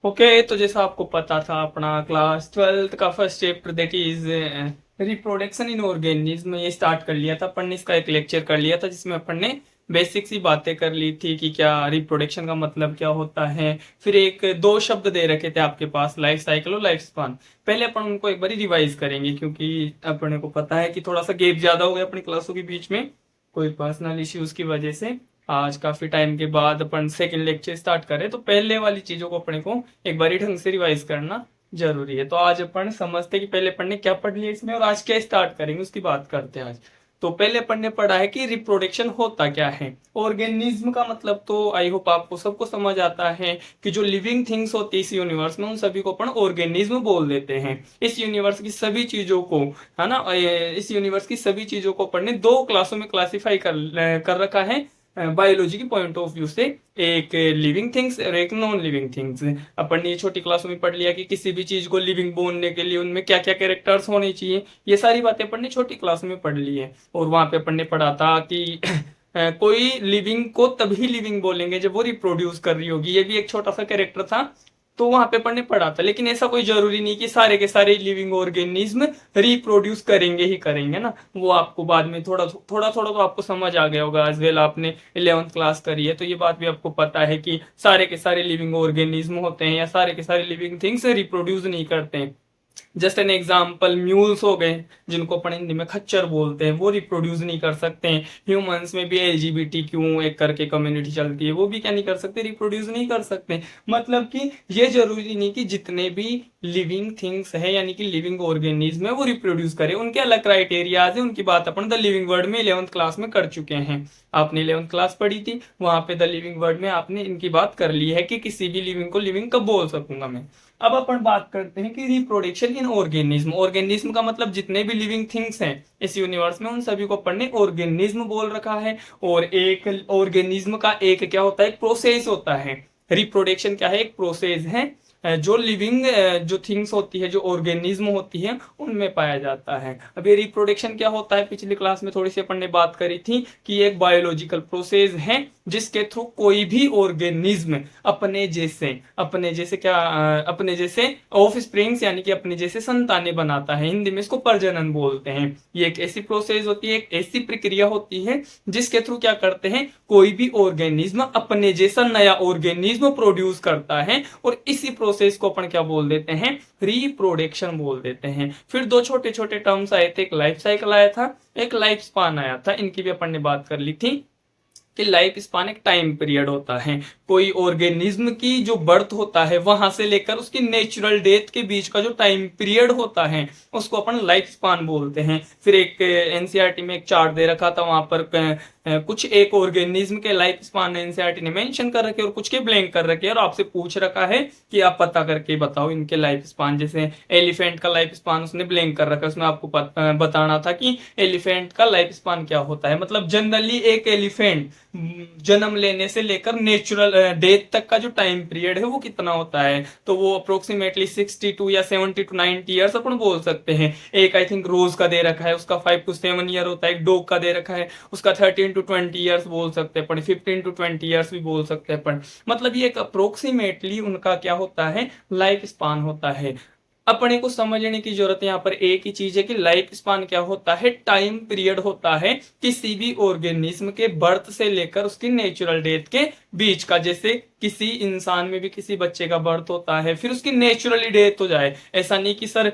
Okay, तो जैसा आपको पता था अपना क्लास ट्वेल्थ का first chapter that is reproduction in organism ये स्टार्ट कर लिया था अपन ने। इसका एक लेक्चर कर लिया था जिसमें अपन ने बेसिक सी बातें कर ली थी कि क्या रिप्रोडक्शन का मतलब क्या होता है। फिर एक दो शब्द दे रखे थे आपके पास, लाइफ साइकिल और लाइफ स्पान। पहले अपन उनको एक बार रिवाइज करेंगे क्योंकि अपने को पता है कि थोड़ा सा गैप ज्यादा हो गया अपनी क्लासों के बीच में कोई पर्सनल इश्यूज की वजह से। आज काफी टाइम के बाद अपन सेकंड लेक्चर स्टार्ट करें तो पहले वाली चीजों को अपने को एक बार ढंग से रिवाइज करना जरूरी है। तो आज अपन समझते हैं कि पहले अपन ने क्या पढ़ लिया इसमें और आज क्या स्टार्ट करेंगे उसकी बात करते हैं आज। तो पहले अपन ने पढ़ा है कि रिप्रोडक्शन होता क्या है। ऑर्गेनिज्म का मतलब तो आई होप आपको सबको समझ आता है कि जो लिविंग थिंग्स होती है इस यूनिवर्स में उन सभी को अपन ऑर्गेनिज्म बोल देते हैं। इस यूनिवर्स की सभी चीजों को, है ना, इस यूनिवर्स की सभी चीजों को अपन ने दो क्लासों में क्लासिफाई कर रखा है बायोलॉजी की पॉइंट ऑफ व्यू से। एक लिविंग थिंग्स और एक नॉन लिविंग थिंग्स। अपन ने ये छोटी क्लासों में पढ़ लिया कि किसी भी चीज को लिविंग बोलने के लिए उनमें क्या क्या कैरेक्टर्स होने चाहिए। ये सारी बातें अपन ने छोटी क्लास में पढ़ ली है। और वहां पे अपन ने पढ़ा था कि कोई लिविंग को तभी लिविंग बोलेंगे जब वो रिप्रोड्यूस कर रही होगी। ये भी एक छोटा सा कैरेक्टर था। तो वहां पे अपन ने पढ़ा था, लेकिन ऐसा कोई जरूरी नहीं कि सारे के सारे लिविंग ऑर्गेनिज्म रिप्रोड्यूस करेंगे ही करेंगे ना। वो आपको बाद में थोड़ा थोड़ा थोड़ा तो आपको समझ आ गया होगा एज वेल, आपने 11th क्लास करी है तो ये बात भी आपको पता है कि सारे के सारे लिविंग ऑर्गेनिज्म होते हैं या सारे के सारे लिविंग थिंग्स रिप्रोड्यूस नहीं करते हैं। जस्ट एन एग्जाम्पल, म्यूल्स हो गए जिनको अपन हिंदी में खच्चर बोलते हैं, वो रिप्रोड्यूस नहीं कर सकते हैं। ह्यूमंस में भी LGBTQ एक करके कम्युनिटी चलती है, वो भी क्या नहीं कर सकते, रिप्रोड्यूस नहीं कर सकते। मतलब कि ये जरूरी नहीं कि जितने भी लिविंग थिंग्स है यानी कि लिविंग ऑर्गेनिज्म है वो रिप्रोड्यूस करे, उनके अलग क्राइटेरियाज है। उनकी बात अपन द लिविंग वर्ड में 11th क्लास में कर चुके हैं। आपने 11th क्लास पढ़ी थी, वहां पे द लिविंग वर्ड में आपने इनकी बात कर ली है कि किसी भी लिविंग को लिविंग कब बोल सकूंगा मैं। अब अपन बात करते हैं कि रिप्रोडक्शन इन ऑर्गेनिज्म। ऑर्गेनिज्म का मतलब जितने भी लिविंग थिंग्स हैं इस यूनिवर्स में उन सभी को अपन ने ऑर्गेनिज्म बोल रखा है। और एक ऑर्गेनिज्म का एक क्या होता है, एक प्रोसेस होता है। रिप्रोडक्शन क्या है, एक प्रोसेस है जो लिविंग जो थिंग्स होती है, जो ऑर्गेनिज्म होती है उनमें पाया जाता है। अब ये रिप्रोडक्शन क्या होता है, पिछली क्लास में थोड़ी सी अपन ने बात करी थी कि एक बायोलॉजिकल प्रोसेस है जिसके थ्रू कोई भी ऑर्गेनिज्म अपने जैसे ऑफ स्प्रिंग्स यानी कि अपने जैसे संतानें बनाता है। हिंदी में इसको प्रजनन बोलते हैं। ये एक ऐसी प्रोसेस होती है, एक ऐसी प्रक्रिया होती है जिसके थ्रू क्या करते हैं, कोई भी ऑर्गेनिज्म अपने जैसा नया ऑर्गेनिज्म प्रोड्यूस करता है। और इसी प्रोसेस को अपन क्या बोल देते हैं, रिप्रोडक्शन बोल देते हैं। फिर दो छोटे छोटे टर्म्स आए थे, एक लाइफ साइकिल आया था, एक लाइफ स्पान आया था। इनकी भी अपन ने बात कर ली थी कि लाइफ स्पान एक टाइम पीरियड होता है। कोई ऑर्गेनिज्म की जो बर्थ होता है वहां से लेकर उसकी नेचुरल डेथ के बीच का जो टाइम पीरियड होता है उसको अपन लाइफ स्पान बोलते हैं। फिर एक एनसीईआरटी में एक चार्ट दे रखा था, वहां पर कुछ एक ऑर्गेनिज्म के लाइफ स्पान एनसीईआरटी ने मेंशन कर रखे और कुछ के ब्लैंक कर रखे और आपसे पूछ रखा है कि आप पता करके बताओ इनके लाइफ स्पान। जैसे एलिफेंट का लाइफ स्पान उसने ब्लैंक कर रखा, उसमें आपको बताना था कि एलिफेंट का लाइफ स्पान क्या होता है। मतलब जनरली एक एलिफेंट जन्म लेने से लेकर नेचुरल डेथ तक का जो टाइम पीरियड है वो कितना होता है, तो वो अप्रोक्सीमेटली 62 या 70 to 90 ईयर्स अपन बोल सकते हैं। एक आई थिंक रोज का दे रखा है, उसका 5 to 7 ईयर होता है। एक डॉग का दे रखा है, उसका 13 to 20 ईयर्स बोल सकते हैं अपन, 15 to 20 ईयर्स भी बोल सकते हैं अपन। मतलब ये एक अप्रोक्सीमेटली उनका क्या होता है, लाइफ स्पान होता है। अपने को समझने की जरूरत है यहाँ पर एक ही चीज है कि लाइफ स्पान क्या होता है, टाइम पीरियड होता है किसी भी ऑर्गेनिज्म के बर्थ से लेकर उसकी नेचुरल डेथ के बीच का। जैसे किसी इंसान में भी किसी बच्चे का बर्थ होता है फिर उसकी नेचुरली डेथ हो जाए, ऐसा नहीं कि सर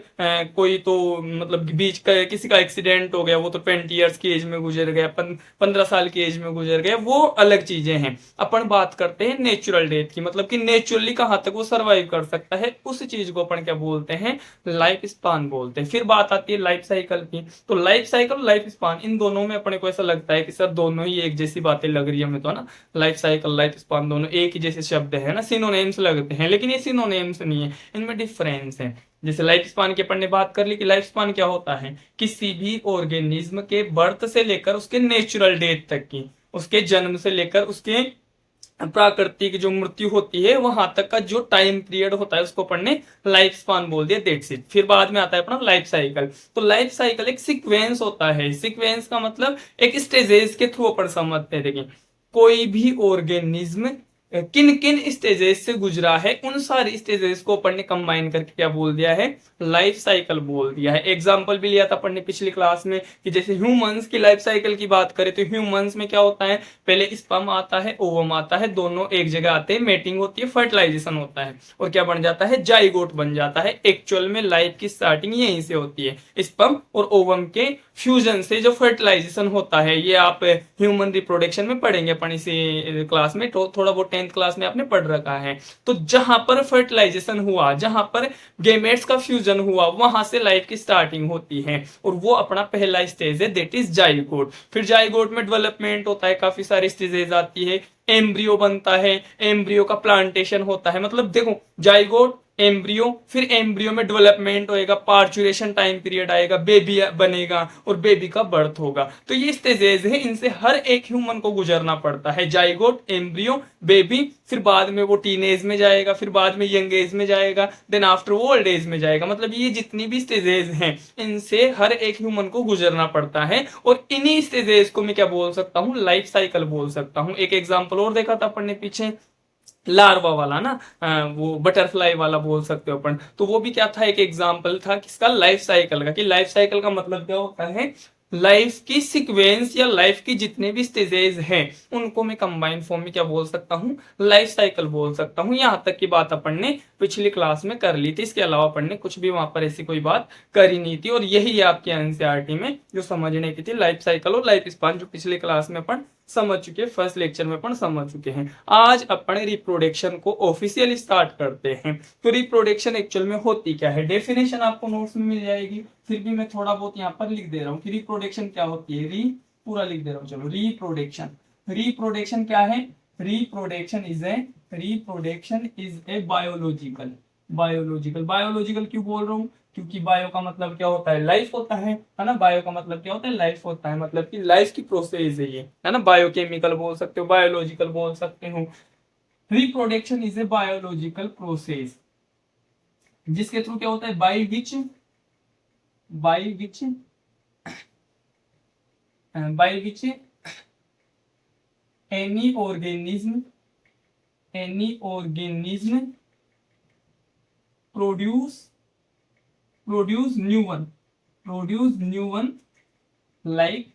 कोई तो मतलब बीच का किसी का एक्सीडेंट हो गया, वो तो 20 ईयर्स की एज में गुजर गया, 15 साल की एज में गुजर गया, वो अलग चीजें हैं। अपन बात करते हैं नेचुरल डेथ की, मतलब कि नेचुरली कहाँ तक वो सर्वाइव कर सकता है, उस चीज को अपन क्या बोलते हैं, लाइफ स्पान बोलते हैं। फिर बात आती है लाइफ साइकिल की। तो लाइफ साइकिल, लाइफ स्पान, इन दोनों में अपने को ऐसा लगता है कि सर दोनों ही एक जैसी बातें लग रही है हमें तो ना। लाइफ साइकिल लाइफ स्पान दोनों एक ही जैसे शब्द है ना, सिनोनिम्स लगते हैं, लेकिन ये सिनोनिम्स नहीं है, इनमें डिफरेंस है। जैसे लाइफ स्पान की अपन ने बात कर ली कि लाइफ स्पान क्या होता है, किसी भी ऑर्गेनिज्म के बर्थ से लेकर उसके नेचुरल डेथ तक की, उसके जन्म से लेकर उसके प्राकृतिक जो मृत्यु होती है वहां तक का जो टाइम पीरियड होता है उसको अपन ने लाइफ स्पान बोल दिया, दैट्स इट। फिर बाद में आता है अपना लाइफ साइकिल। तो लाइफ साइकिल एक सीक्वेंस होता है। सीक्वेंस का मतलब एक स्टेजेस के थ्रू अपन समझते हैं। देखिए, कोई भी ऑर्गेनिज्म किन किन स्टेजेस से गुजरा है, उन सारी स्टेजेस को अपन ने कंबाइन करके क्या बोल दिया है, लाइफ साइकिल बोल दिया है। एग्जांपल भी लिया था अपन ने पिछली क्लास में कि जैसे ह्यूमंस की लाइफ साइकिल की बात करें तो ह्यूमंस में क्या होता है, पहले स्पर्म आता है, ओवम आता है, दोनों एक जगह आते हैं, मेटिंग होती है, फर्टिलाइजेशन होता है और क्या बन जाता है, जाइगोट बन जाता है। एक्चुअल में लाइफ की स्टार्टिंग यहीं से होती है, स्पर्म और ओवम के फ्यूजन से जो फर्टिलाइजेशन होता है। ये आप ह्यूमन रिप्रोडक्शन में पढ़ेंगे अपन इसी क्लास में, तो थोड़ा बहुत 10th क्लास में आपने पढ़ रखा है। तो जहां पर फर्टिलाइजेशन हुआ, जहां पर गेमेट्स का फ्यूजन हुआ, वहां से लाइफ की स्टार्टिंग होती है और वो अपना पहला स्टेज है, दैट इज जाइगोट। फिर जाइगोट में डेवलपमेंट होता है, काफी सारी स्टेजेस आती है, एम्ब्रियो बनता है, एम्ब्रियो का प्लांटेशन होता है। मतलब देखो, जाइगोट, एम्ब्रियो, फिर एम्ब्रियो में डेवलपमेंट होएगा, पार्चुरेशन टाइम पीरियड आएगा, बेबी बनेगा और बेबी का बर्थ होगा। तो ये स्टेजेस है, इनसे हर एक ह्यूमन को गुजरना पड़ता है, जाइगोट, एम्ब्रियो, बेबी, फिर बाद में वो टीनेज में जाएगा, फिर बाद में यंग एज में जाएगा, देन आफ्टर वो ओल्ड एज में जाएगा। मतलब ये जितनी भी स्टेजेस हैं, इनसे हर एक ह्यूमन को गुजरना पड़ता है और इन्हीं स्टेजेस को मैं क्या बोल सकता हूँ, लाइफ साइकिल बोल सकता हूँ। एक एग्जांपल और देखा था अपन ने पीछे, लार्वा वाला ना, वो बटरफ्लाई वाला बोल सकते हो अपन, तो वो भी क्या था, एक एग्जांपल था किसका, लाइफ साइकिल का। कि लाइफ साइकिल का मतलब क्या होता है, लाइफ की सीक्वेंस या लाइफ की जितने भी स्टेजेस हैं उनको मैं कंबाइंड फॉर्म में क्या बोल सकता हूँ, लाइफ साइकिल बोल सकता हूँ। यहाँ तक की बात अपन ने पिछली क्लास में कर ली थी, इसके अलावा अपन ने कुछ भी वहां पर ऐसी कोई बात करी नहीं थी। और यही आपके एनसीईआरटी में जो समझने की थी, लाइफ साइकिल और लाइफ स्पान, जो पिछले क्लास में अपन समझ चुके, फर्स्ट लेक्चर में अपन समझ चुके हैं। आज अपन रिप्रोडक्शन को ऑफिशियली स्टार्ट करते हैं। तो रिप्रोडक्शन एक्चुअल में होती क्या है, डेफिनेशन आपको नोट्स में मिल जाएगी, फिर भी मैं थोड़ा बहुत यहाँ पर लिख दे रहा हूँ कि रिप्रोडक्शन क्या होती है। पूरा लिख दे रहा हूँ, चलो। रिप्रोडक्शन क्या है, रिप्रोडक्शन इज ए बायोलॉजिकल क्यों बोल रहा हूँ, क्योंकि बायो का मतलब क्या होता है, लाइफ होता है ना। बायो का मतलब क्या होता है, लाइफ होता है, मतलब कि लाइफ की प्रोसेस है ये, है ना। बायोकेमिकल बोल सकते हो, बायोलॉजिकल बोल सकते हो। Reproduction is a biological process जिसके थ्रू क्या होता है, by which any organism produce new one like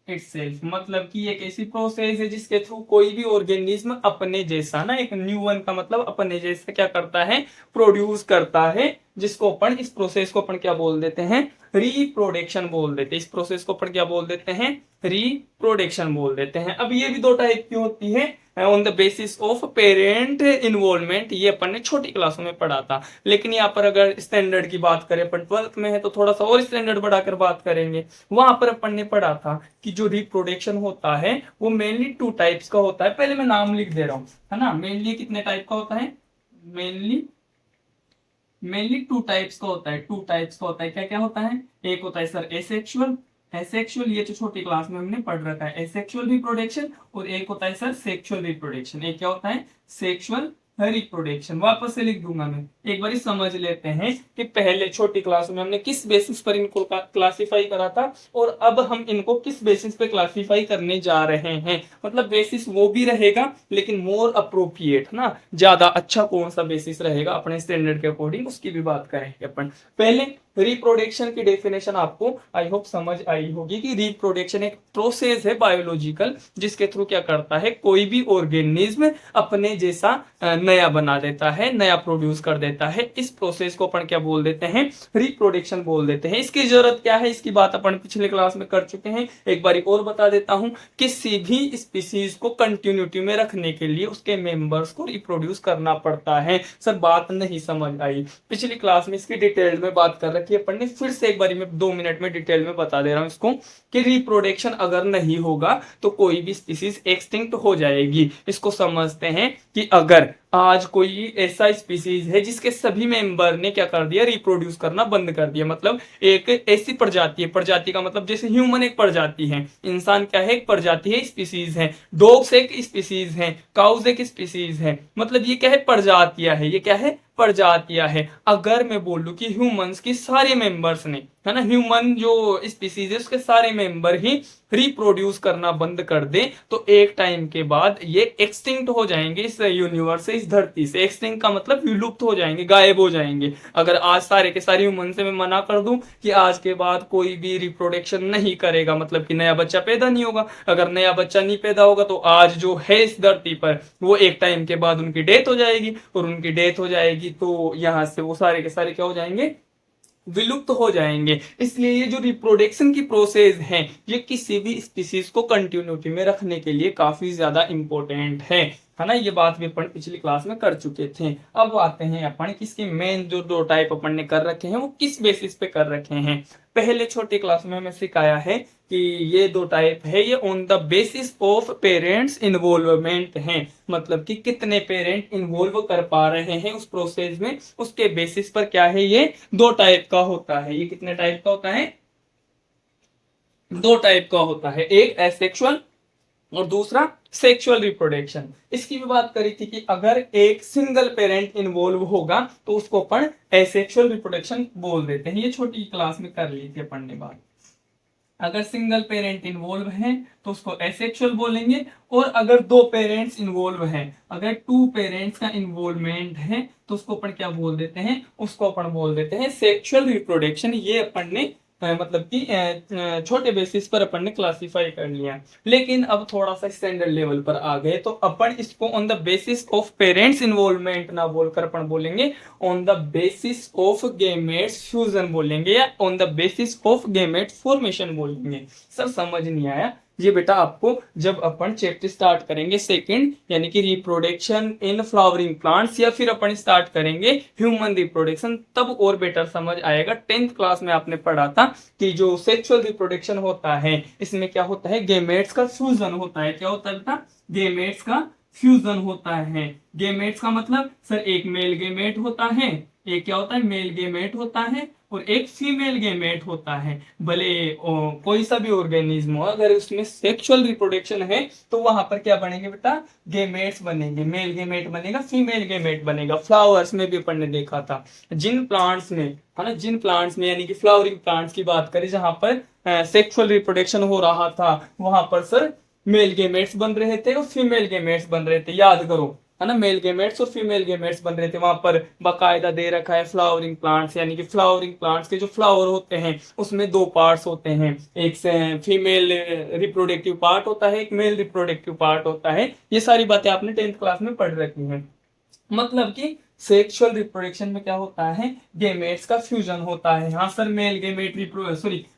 itself. मतलब कि एक ऐसी प्रोसेस है जिसके थ्रू कोई भी ऑर्गेनिज्म अपने जैसा ना, एक न्यू वन का मतलब अपने जैसा क्या करता है, प्रोड्यूस करता है, जिसको अपन, इस प्रोसेस को अपन क्या बोल देते हैं, रिप्रोडक्शन बोल देते हैं। इस प्रोसेस को अपन क्या बोल देते हैं, रिप्रोडक्शन बोल देते हैं। अब ये भी दो टाइप की होती है, on the basis of parent involvement, ये अपन ने छोटी क्लासों में पढ़ा था। लेकिन यहाँ पर अगर स्टैंडर्ड की बात करें, अपन 12th में है तो थोड़ा सा और स्टैंडर्ड बढ़ाकर बात करेंगे। वहां पर अपन ने पढ़ा था कि जो रिप्रोडक्शन होता है वो मेनली 2 टाइप्स का होता है। पहले मैं नाम लिख दे रहा हूँ, है ना। मेनली कितने टाइप का होता है, मेनली 2 टाइप्स का होता है। क्या क्या होता है, एक होता है सर एसेक्सुअल, ये जो छोटी क्लास में हमने पढ़ रखा है, एसेक्सुअल रिप्रोडक्शन, और एक होता है सर सेक्सुअल रिप्रोडक्शन। एक क्या होता है, सेक्सुअल रिप्रोडक्शन। वापस से लिख दूंगा मैं, एक बार समझ लेते हैं कि पहले छोटी क्लास में हमने किस बेसिस पर इनको क्लासिफाई करा था और अब हम इनको किस बेसिस पे क्लासिफाई करने जा रहे हैं। मतलब बेसिस वो भी रहेगा लेकिन मोर अप्रोप्रिएट ना, ज्यादा अच्छा कौन सा बेसिस रहेगा अपने स्टैंडर्ड के अकॉर्डिंग, उसकी भी बात करेंगे अपन। पहले रिप्रोडक्शन की डेफिनेशन आपको आई होप समझ आई होगी कि रिप्रोडक्शन एक प्रोसेस है बायोलॉजिकल जिसके थ्रू क्या करता है, कोई भी ऑर्गेनिज्म अपने जैसा नया बना देता है, नया प्रोड्यूस कर देता है। इस प्रोसेस को अपन क्या बोल देते हैं, रिप्रोडक्शन बोल देते हैं। इसकी जरूरत क्या है, इसकी बात अपन पिछले क्लास में कर चुके हैं, एक बार और बता देता हूं। किसी भी स्पीसीज को कंटिन्यूटी में रखने के लिए उसके मेंबर्स को रिप्रोड्यूस करना पड़ता है। सर बात नहीं समझ आई, पिछली क्लास में इसकी डिटेल में बात कर रखी है अपन ने, फिर से एक बार मैं 2 मिनट में डिटेल में बता दे रहा हूं इसको कि रिप्रोडक्शन अगर नहीं होगा तो कोई भी स्पीसीज एक्सटिंक्ट हो जाएगी। इसको समझते हैं कि अगर आज कोई ऐसा स्पीसीज है जिसके सभी मेंबर ने क्या कर दिया, रिप्रोड्यूस करना बंद कर दिया, मतलब एक ऐसी प्रजाति है, प्रजाति का मतलब जैसे ह्यूमन एक प्रजाति है, इंसान क्या है, एक प्रजाति है, स्पीसीज है, डॉग्स एक स्पीसीज है, काउज एक स्पीसीज है, मतलब ये क्या है, प्रजातियां है। ये क्या है, प्रजातियां है। अगर मैं बोलूं कि ह्यूमंस की सारे मेंबर्स ने है ना, ह्यूमन जो स्पीसीज है उसके सारे मेंबर ही रिप्रोड्यूस करना बंद कर दे तो एक टाइम के बाद ये एक्सटिंक्ट हो जाएंगे इस यूनिवर्स से, इस धरती से। एक्सटिंक्ट का मतलब विलुप्त हो जाएंगे, गायब हो जाएंगे। अगर आज सारे के सारे ह्यूमन से मैं मना कर दूं कि आज के बाद कोई भी रिप्रोडक्शन नहीं करेगा, मतलब कि नया बच्चा पैदा नहीं होगा, अगर नया बच्चा नहीं पैदा होगा तो आज जो है इस धरती पर वो एक टाइम के बाद उनकी डेथ हो जाएगी, और उनकी डेथ हो जाएगी तो यहाँ से वो सारे के सारे क्या हो जाएंगे, विलुप्त हो जाएंगे। इसलिए ये जो रिप्रोडक्शन की प्रोसेस है ये किसी भी स्पीसीज को कंटिन्यूटी में रखने के लिए काफी ज्यादा इंपॉर्टेंट है ना। ये बात भी अपन पिछली क्लास में कर चुके थे। अब आते हैं अपन किसकी मेन जो दो टाइप अपन ने कर रखे हैं वो किस बेसिस पे कर रखे हैं। पहले छोटी क्लास में हमें सिखाया है कि ये दो टाइप है, ये on the basis of parents involvement है, मतलब कि कितने पेरेंट इन्वॉल्व कर पा रहे हैं उस प्रोसेस में, उसके बेसिस पर क्या है ये दो टाइप का होता है। ये कितने टाइप का होता है, दो टाइप का होता है, एक एसेक्सुअल और दूसरा सेक्सुअल रिप्रोडक्शन। इसकी भी बात करी थी कि अगर एक सिंगल पेरेंट इन्वॉल्व होगा तो उसको अपन एसेक्सुअल रिप्रोडक्शन बोल देते हैं। ये छोटी क्लास में कर ली थी अपन ने बात। अगर सिंगल पेरेंट इन्वॉल्व है तो उसको एसेक्सुअल बोलेंगे, और अगर दो पेरेंट्स इन्वॉल्व हैं, अगर टू पेरेंट्स का इन्वॉल्वमेंट है तो उसको अपन क्या बोल देते हैं, उसको अपन बोल देते हैं सेक्सुअल रिप्रोडक्शन। ये अपन ने मतलब कि छोटे बेसिस पर अपन ने क्लासिफाई कर लिया। लेकिन अब थोड़ा सा स्टैंडर्ड लेवल पर आ गए तो अपन इसको on the basis of parents involvement ना बोलकर अपन बोलेंगे on the basis of gametes fusion बोलेंगे, या on the basis of gamete formation बोलेंगे। सर समझ नहीं आया, ये बेटा आपको जब अपन चैप्टर स्टार्ट करेंगे सेकंड, यानी कि रिप्रोडक्शन इन फ्लावरिंग प्लांट्स, या फिर अपन स्टार्ट करेंगे ह्यूमन रिप्रोडक्शन, तब और बेटर समझ आएगा। 10th क्लास में आपने पढ़ा था कि जो सेक्सुअल रिप्रोडक्शन होता है इसमें क्या होता है, गेमेट्स का फ्यूजन होता है। क्या होता है बेटा, गेमेट्स का फ्यूजन होता है। गेमेट्स का मतलब सर एक मेल गेमेट होता है, एक क्या होता है मेल गेमेट होता है, और एक फीमेल गेमेट होता है। भले कोई सा भी ऑर्गेनिज्म हो, अगर उसमें सेक्सुअल रिप्रोडक्शन है तो वहां पर क्या बनेंगे बेटा, गेमेट्स बनेंगे। मेल गेमेट बनेगा, फीमेल गेमेट बनेगा। फ्लावर्स में भी अपन ने देखा था, जिन प्लांट्स में है ना, जिन प्लांट्स में यानी कि फ्लावरिंग प्लांट्स की बात करें जहां पर सेक्सुअल रिप्रोडक्शन हो रहा था, वहां पर सर मेल गेमेट्स बन रहे थे और फीमेल गेमेट्स बन रहे थे। याद करो है ना, मेल गेमेट्स और फीमेल गेमेट्स बन रहे थे। वहां पर बाकायदा दे रखा है फ्लावरिंग प्लांट्स, यानी कि फ्लावरिंग प्लांट्स के जो फ्लावर होते हैं उसमें दो पार्ट्स होते हैं, एक से फीमेल रिप्रोडक्टिव पार्ट होता है, एक मेल रिप्रोडक्टिव पार्ट होता है। ये सारी बातें आपने 10th क्लास में पढ़ रखी हैं। मतलब कि सेक्सुअल रिप्रोडक्शन में क्या होता है, गेमेट्स का फ्यूजन होता है। हाँ sir, male gamete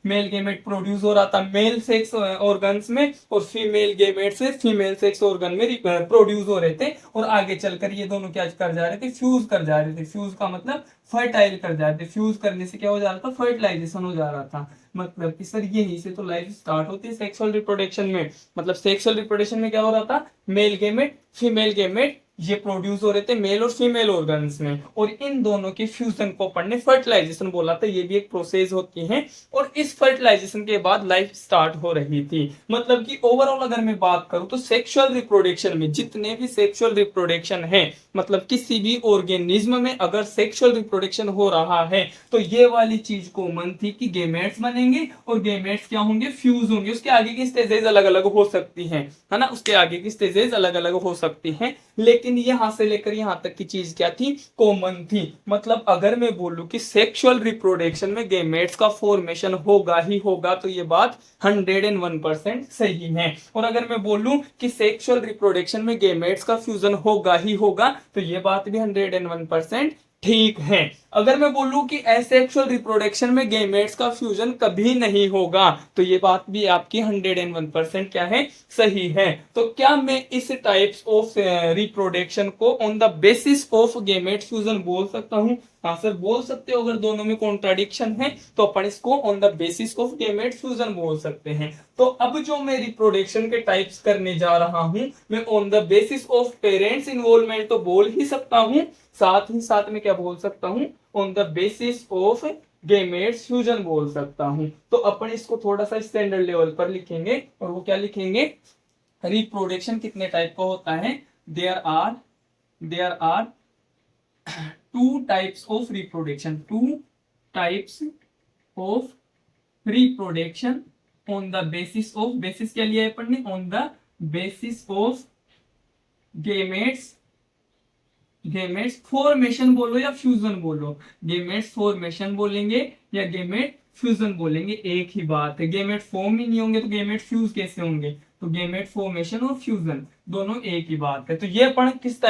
male gamete produce हो रहा था मेल सेक्स ऑर्गन्स में, और फीमेल गेमेट से फीमेल सेक्स ऑर्गन में प्रोड्यूस हो रहे थे, और आगे चलकर ये दोनों क्या कर जा रहे थे, फ्यूज कर जा रहे थे। फ्यूज का मतलब फर्टाइल कर जा रहे थे। फ्यूज करने से क्या हो जा रहा था, फर्टिलाइजेशन हो जा रहा था। मतलब कि सर यही से तो लाइफ स्टार्ट होती है सेक्सुअल रिप्रोडक्शन में। मतलब सेक्सुअल रिप्रोडक्शन में क्या हो रहा था, मेल गेमेट फीमेल गेमेट ये प्रोड्यूस हो रहे थे मेल और फीमेल ऑर्गन्स में, और इन दोनों के फ्यूजन को अपन ने फर्टिलाइजेशन बोला था। ये भी एक प्रोसेस होती है, और इस फर्टिलाइजेशन के बाद लाइफ स्टार्ट हो रही थी। मतलब कि ओवरऑल अगर मैं बात करूं तो सेक्सुअल रिप्रोडक्शन में जितने भी सेक्सुअल रिप्रोडक्शन है, मतलब किसी भी ऑर्गेनिज्म में अगर सेक्सुअल रिप्रोडक्शन हो रहा है तो ये वाली चीज कॉमन थी कि गेमेट्स बनेंगे, और गेमेट्स क्या होंगे, फ्यूज होंगे। उसके आगे की स्टेजेस अलग अलग हो सकती हैं, है ना, उसके आगे की स्टेजेस अलग अलग हो सकती हैं, लेकिन यहां से लेकर यहां तक की चीज क्या थी, कॉमन थी। मतलब अगर मैं बोलूं कि सेक्सुअल रिप्रोडक्शन में गेमेट्स का फॉर्मेशन होगा ही होगा तो ये बात 101% सही है। और अगर मैं बोलूं कि सेक्सुअल रिप्रोडक्शन में गेमेट्स का फ्यूजन होगा ही होगा तो ये बात भी 101% ठीक है। अगर मैं बोलूं कि एसेक्सुअल रिप्रोडक्शन में गेमेट्स का फ्यूजन कभी नहीं होगा तो ये बात भी आपकी 101% क्या है, सही है। तो क्या मैं इस टाइप्स ऑफ रिप्रोडक्शन को on the basis of gamete fusion बोल सकता हूं? हाँ सर बोल सकते हो। अगर दोनों में कॉन्ट्राडिक्शन है तो अपन इसको on the basis of gamete fusion बोल सकते हैं। तो अब जो मैं रिप्रोडक्शन के टाइप्स करने जा रहा हूं, मैं on the basis of parents involvement तो बोल ही सकता हूं, साथ ही साथ में क्या बोल सकता हूं, on the basis of gametes fusion बोल सकता हूं। तो अपन इसको थोड़ा सा स्टैंडर्ड लेवल पर लिखेंगे, और वो क्या लिखेंगे, रिप्रोडक्शन कितने टाइप का होता है, there are two types of reproduction, two types of reproduction on the basis of, basis क्या लिया है अपन ने, on the basis of gametes, gametes formation बोलो या फ्यूजन बोलो, गेमेट्स फॉर्मेशन बोलेंगे या गेमेट फ्यूजन बोलेंगे, एक ही बात है। गेमेट फॉर्म ही नहीं होंगे तो गेमेट फ्यूज कैसे होंगे, तो गेमेट फॉर्मेशन और फ्यूजन दोनों एक ही बात है। तो ये अपन किस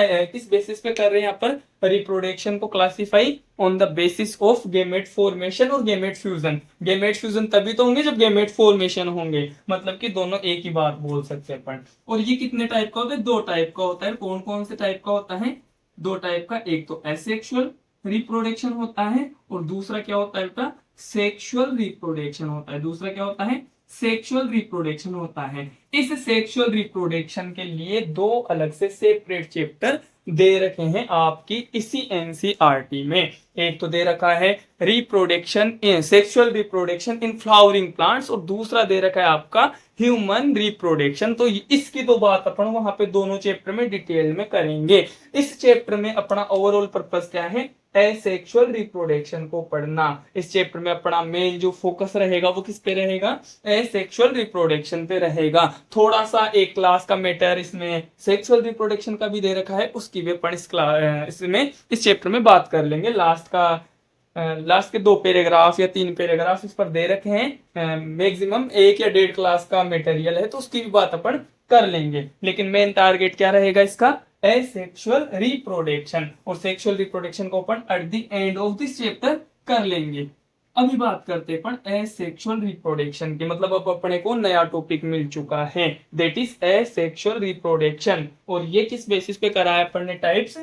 बेसिस पे कर रहे हैं यहाँ पर, रिप्रोडक्शन को classify on the basis of gamete formation और गेमेट फ्यूजन। गेमेट फ्यूजन तभी तो होंगे जब गेमेट फॉर्मेशन होंगे, मतलब कि दोनों एक ही बात बोल सकते हैं अपन। और ये कितने टाइप का होता है, दो टाइप का होता है। कौन कौन से टाइप का होता है, दो टाइप का, एक तो एसेक्सुअल रिप्रोडक्शन होता है और दूसरा क्या होता है बेटा, सेक्सुअल रिप्रोडक्शन होता है। दूसरा क्या होता है, सेक्सुअल रिप्रोडक्शन होता है। इस सेक्सुअल रिप्रोडक्शन के लिए दो अलग से सेपरेट चैप्टर दे रखे हैं आपकी इसी एनसीईआरटी में। एक तो दे रखा है reproduction in sexual reproduction in flowering plants और दूसरा दे रखा है आपका ह्यूमन रिप्रोडक्शन। तो इसकी तो बात अपन वहां पे दोनों चैप्टर में डिटेल में करेंगे। इस चैप्टर में अपना ओवरऑल पर्पस क्या है, एसेक्सुअल रिप्रोडक्शन को पढ़ना। इस चैप्टर में अपना मेन जो फोकस रहेगा वो किस पे रहेगा, एसेक्सुअल रिप्रोडक्शन पे रहेगा। थोड़ा सा एक क्लास का मैटर इसमें सेक्सुअल रिप्रोडक्शन का भी दे रखा है, उसकी भी अपन इसमें इस चैप्टर में बात कर लेंगे। लास्ट के 2 पैराग्राफ या 3 पैराग्राफ इस पर दे रखे हैं, मैक्सिमम 1 या 1.5 क्लास का मटेरियल है, तो उसकी भी बात अपन कर लेंगे। लेकिन मेन टारगेट क्या रहेगा इसका, एसेक्सुअल रिप्रोडक्शन, और सेक्सुअल रिप्रोडक्शन को अपन at the end of this chapter कर लेंगे। अभी बात करते हैं अपन एसेक्सुअल रिप्रोडक्शन की, मतलब अब अपने को नया टॉपिक मिल चुका है, दैट इज एसेक्सुअल रिप्रोडक्शन। और ये किस बेसिस पे करा है अपन ने, types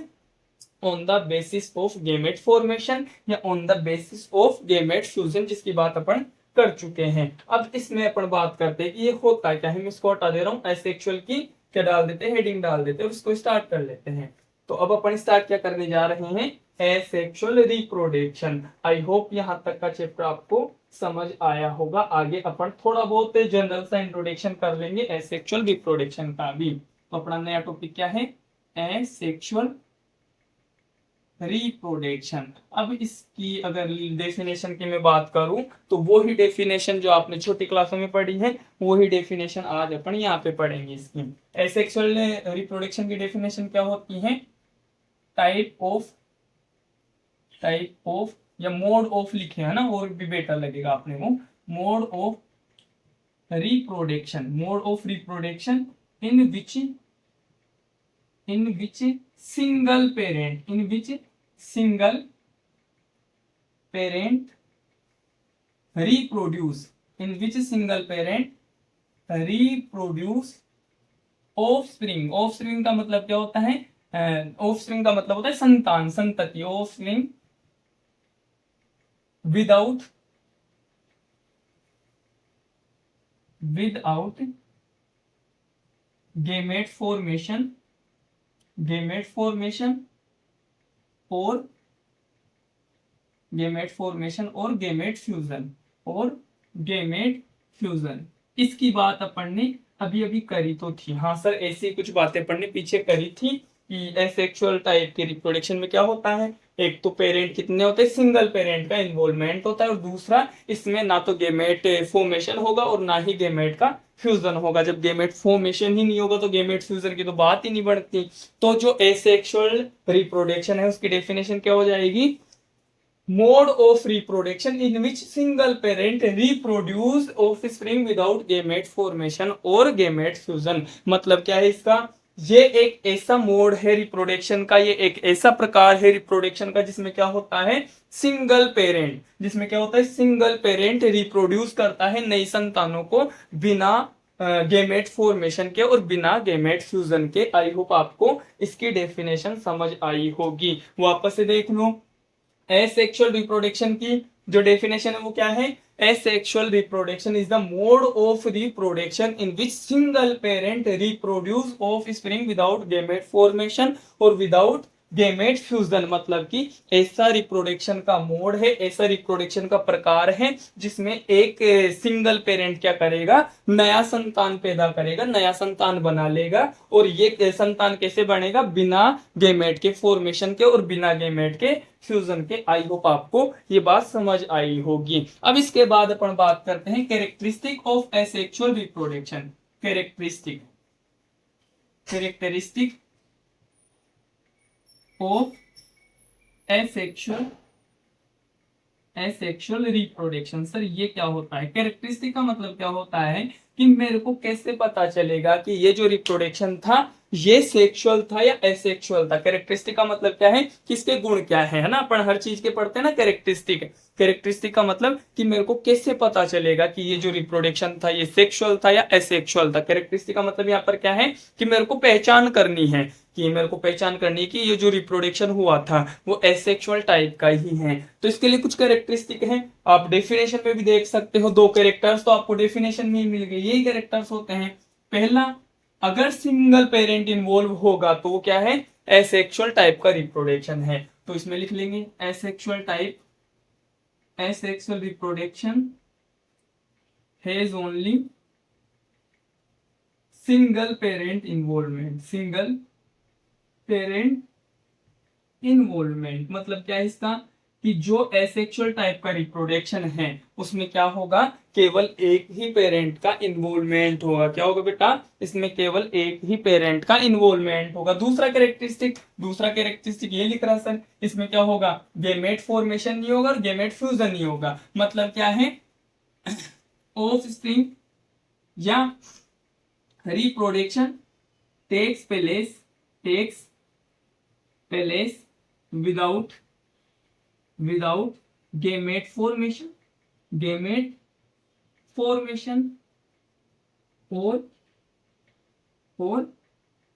on the basis of gamete formation या on the basis of gamete fusion, जिसकी बात अपन कर चुके हैं। अब इसमें अपन बात करते हैं कि ये होता क्या है। मैं इसको हटा दे रहा हूँ, एसेक्सुअल की क्या डाल देते हैं, हेडिंग डाल देते हैं और इसको स्टार्ट कर लेते हैं। तो अब अपन स्टार्ट क्या करने जा रहे हैं, एसेक्सुअल रिप्रोडक्शन। आई होप यहाँ तक का चैप्टर आपको समझ आया होगा। आगे अपन थोड़ा बहुत जनरल सा इंट्रोडक्शन कर लेंगे एसेक्सुअल रिप्रोडक्शन का भी। तो अपना नया टॉपिक क्या है, एसेक्सुअल रिप्रोडक्शन। अब इसकी अगर डेफिनेशन की मैं बात करूं तो वो ही डेफिनेशन जो आपने छोटी क्लासों में पढ़ी है, वो ही डेफिनेशन आज अपन यहाँ पे पढ़ेंगे इसकी। एसेक्सुअल रिप्रोडक्शन की डेफिनेशन क्या होती है, टाइप ऑफ या मोड ऑफ लिखे है ना, और भी बेटर लगेगा अपने को, mode of reproduction in which single parent reproduce offspring का मतलब क्या होता है, ऑफस्प्रिंग का मतलब होता है संतान, संतति। ऑफस्प्रिंग विदाउट गेमेट फॉर्मेशन और गेमेट फ्यूजन। इसकी बात अपन ने अभी करी तो थी। हाँ सर, ऐसी कुछ बातें अपन ने पीछे करी थी कि एसेक्सुअल टाइप के रिप्रोडक्शन में क्या होता है, एक तो पेरेंट कितने होते हैं, सिंगल पेरेंट का इन्वॉल्वमेंट होता है, और दूसरा इसमें ना तो गेमेट फॉर्मेशन होगा और ना ही गेमेट का फ्यूजन होगा। जब गेमेट फॉर्मेशन ही नहीं होगा तो गेमेट फ्यूजन की तो बात ही नहीं बढ़ती। तो जो एसेक्सुअल रिप्रोडक्शन है उसकी डेफिनेशन क्या हो जाएगी, mode of reproduction in which single parent reproduce offspring without gamete formation और गेमेट फ्यूजन। मतलब क्या है इसका, ये एक ऐसा मोड है रिप्रोडक्शन का, ये एक ऐसा प्रकार है रिप्रोडक्शन का जिसमें क्या होता है, सिंगल पेरेंट रिप्रोड्यूस करता है नई संतानों को बिना गेमेट फॉर्मेशन के और बिना गेमेट फ्यूजन के। आई होप आपको इसकी डेफिनेशन समझ आई होगी। वापस से देख लो, एसेक्सुअल रिप्रोडक्शन की जो डेफिनेशन है वो क्या है, asexual reproduction is the mode of reproduction in which single parent reproduce offspring without gamete formation और विदाउट गेमेट फ्यूजन मतलब कि ऐसा रिप्रोडक्शन का मोड है, ऐसा रिप्रोडक्शन का प्रकार है जिसमें एक सिंगल पेरेंट क्या करेगा, नया संतान पैदा करेगा, नया संतान बना लेगा। और ये संतान कैसे बनेगा, बिना गेमेट के फॉर्मेशन के और बिना गेमेट के फ्यूजन के। आई होप आपको ये बात समझ आई होगी। अब इसके बाद अपन बात करते हैं characteristic of asexual reproduction. Characteristic of asexual reproduction. Sir ये क्या होता है? कैरेक्टरिस्टिक का मतलब क्या होता है कि मेरे को कैसे पता चलेगा कि ये जो रिप्रोडक्शन था ये सेक्सुअल था या एसेक्सुअल था। कैरेक्टरिस्टिक का मतलब क्या है, किसके गुण क्या है ना। अपन हर चीज के पढ़ते हैं ना कैरेक्टरिस्टिक। कैरेक्टरिस्टिक का मतलब कि मेरे को कैसे पता चलेगा कि ये जो रिप्रोडक्शन था ये सेक्सुअल था या एसेक्सुअल था। कैरेक्टरिस्टिक का मतलब यहाँ पर क्या है कि मेरे को पहचान करनी है, कि ये जो रिप्रोडक्शन हुआ था वो एसेक्सुअल टाइप का ही है। तो इसके लिए कुछ कैरेक्टरिस्टिक हैं, आप डेफिनेशन में भी देख सकते हो। दो कैरेक्टर्स तो आपको डेफिनेशन में ही मिल गए, यही कैरेक्टर्स होते हैं। पहला, अगर सिंगल पेरेंट इन्वॉल्व होगा तो वो क्या है, एसेक्सुअल टाइप का रिप्रोडक्शन है। तो इसमें लिख लेंगे asexual reproduction has only single parent involvement. मतलब क्या है इसका, कि जो एसेक्सुअल टाइप का रिप्रोडक्शन है उसमें क्या होगा, केवल एक ही पेरेंट का इन्वॉल्वमेंट होगा। क्या होगा बेटा, इसमें केवल एक ही पेरेंट का इन्वॉल्वमेंट होगा। दूसरा कैरेक्टरिस्टिक ये लिख रहा सर, इसमें क्या होगा, गेमेट फॉर्मेशन नहीं होगा और गेमेट फ्यूजन नहीं होगा। मतलब क्या है, ऑफस्प्रिंग या reproduction takes place without gamete formation और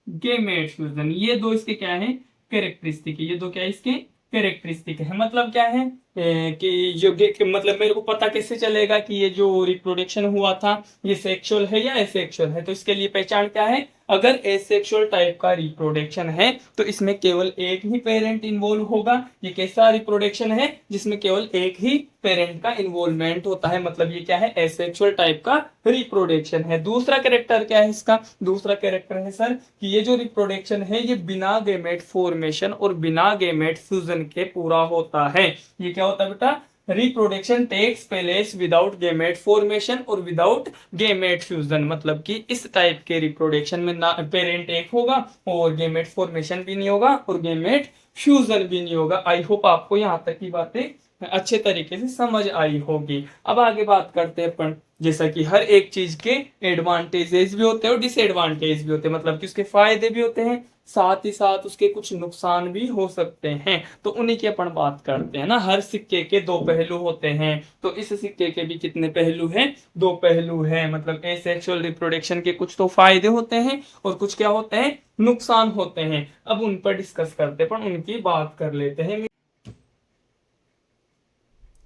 गेमेट फ्यूजन। ये दो इसके क्या है, कैरेक्टरिस्टिक है। ये दो क्या है इसके कैरेक्टरिस्टिक है। मतलब क्या है कि मतलब मेरे को पता कैसे चलेगा कि ये जो रिप्रोडक्शन हुआ था ये सेक्सुअल है या एसेक्सुअल है। तो इसके लिए पहचान क्या है, अगर एसेक्सुअल टाइप का रिप्रोडक्शन है तो इसमें केवल एक ही पेरेंट इन्वॉल्व होगा। ये कैसा रिप्रोडक्शन है, जिसमें केवल एक ही पेरेंट का इन्वॉल्वमेंट होता है। मतलब ये क्या है, एसेक्सुअल टाइप का रिप्रोडक्शन है। दूसरा कैरेक्टर क्या है इसका, दूसरा कैरेक्टर है सर कि ये जो रिप्रोडक्शन है ये बिना गेमेट फॉर्मेशन और बिना गेमेट फ्यूजन के पूरा होता है। ये क्या होता है बेटा, reproduction takes place without gamete formation और विदाउट गेमेट फ्यूजन। मतलब कि इस टाइप के रिप्रोडक्शन में ना पेरेंट एक होगा और गेमेट फॉर्मेशन भी नहीं होगा और गेमेट फ्यूजन भी नहीं होगा। आई होप आपको यहाँ तक की बातें अच्छे तरीके से समझ आई होगी। अब आगे बात करते हैं अपन, जैसा कि हर एक चीज के एडवांटेजेस भी होते हैं और डिसएडवांटेज भी होते हैं। मतलब कि उसके फायदे भी होते हैं, साथ ही साथ उसके कुछ नुकसान भी हो सकते हैं। तो उन्हीं की अपन बात करते हैं ना। हर सिक्के के दो पहलू होते हैं, तो इस सिक्के के भी कितने पहलू हैं, दो पहलू हैं। मतलब एसेक्सुअल रिप्रोडक्शन के कुछ तो फायदे होते हैं और कुछ क्या होते हैं, नुकसान होते हैं। अब उन पर डिस्कस करते हैं, पर उनकी बात कर लेते हैं।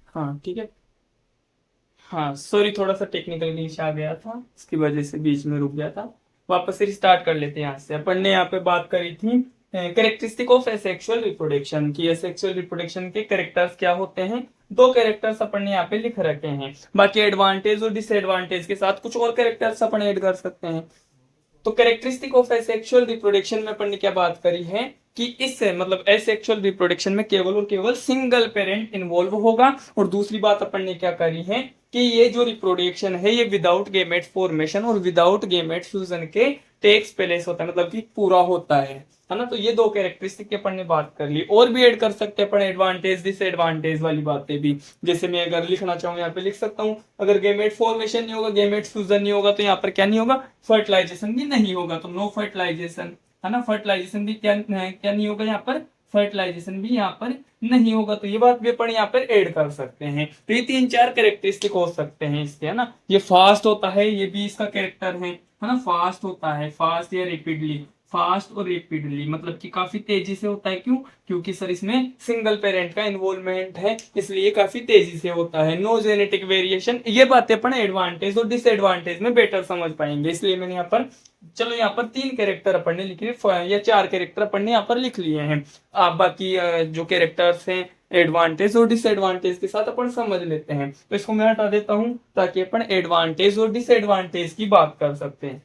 हाँ ठीक है। हाँ सॉरी, थोड़ा सा टेक्निकल ग्लिच आ गया था, इसकी वजह से बीच में रुक गया था। वापस से स्टार्ट कर लेते हैं यहाँ से। अपन ने यहाँ पे बात करी थी कैरेक्टरिस्टिक ऑफ एसेक्सुअल रिप्रोडक्शन की। एसेक्सुअल रिप्रोडक्शन के कैरेक्टर्स क्या होते हैं, दो कैरेक्टर्स अपन ने यहाँ पे लिख रखे हैं। बाकी एडवांटेज और डिसएडवांटेज के साथ कुछ और कैरेक्टर्स अपन ऐड कर सकते हैं। तो कैरेक्टरिस्टिक ऑफ एसेक्सुअल रिप्रोडक्शन में अपन ने क्या बात करी है कि इससे मतलब एसेक्सुअल रिप्रोडक्शन में केवल और केवल सिंगल पेरेंट इन्वॉल्व होगा। और दूसरी बात अपन ने क्या करी है कि ये जो रिप्रोडक्शन है ये विदाउट गेमेट फॉर्मेशन और विदाउट गेमेट फ्यूजन के टेक्स प्लेस होता है, मतलब कि पूरा होता है ना। तो ये दो कैरेक्टरिस्टिक की अपन ने बात कर ली। और भी ऐड कर सकते हैं अपन एडवांटेज डिसएडवांटेज वाली बातें भी। जैसे मैं अगर लिखना चाहूँ यहाँ पे लिख सकता हूँ, अगर गेमेट फॉर्मेशन नहीं होगा, गेमेट फ्यूजन नहीं होगा, तो यहाँ पर क्या नहीं होगा, फर्टिलाइजेशन भी नहीं होगा। तो नो फर्टिलाइजेशन है ना, फर्टिलाइजेशन भी क्या नहीं होगा यहाँ पर, फर्टिलाइजेशन भी यहाँ पर नहीं होगा। तो ये बात भी अपन यहाँ पर ऐड कर सकते हैं। तो ये तीन चार कैरेक्टरिस्टिक हो सकते हैं इसके, है ना। ये फास्ट होता है, ये भी इसका कैरेक्टर है ना। फास्ट होता है, फास्ट या रेपिडली, फास्ट और रेपिडली, मतलब कि काफी तेजी से होता है। क्यों? क्योंकि सर इसमें सिंगल पेरेंट का इन्वॉल्वमेंट है, इसलिए काफी तेजी से होता है। नो जेनेटिक वेरिएशन, ये बातें अपन एडवांटेज और डिसएडवांटेज में बेटर समझ पाएंगे, इसलिए मैंने यहाँ पर, चलो यहाँ पर 3 कैरेक्टर अपन ने लिखे या 4 कैरेक्टर अपन ने यहाँ पर लिख लिए हैं। आप बाकी जो कैरेक्टर्स हैं एडवांटेज और डिसएडवांटेज के साथ अपन समझ लेते हैं। तो इसको मैं हटा देता हूं ताकि अपन एडवांटेज और डिसएडवांटेज की बात कर सकते हैं,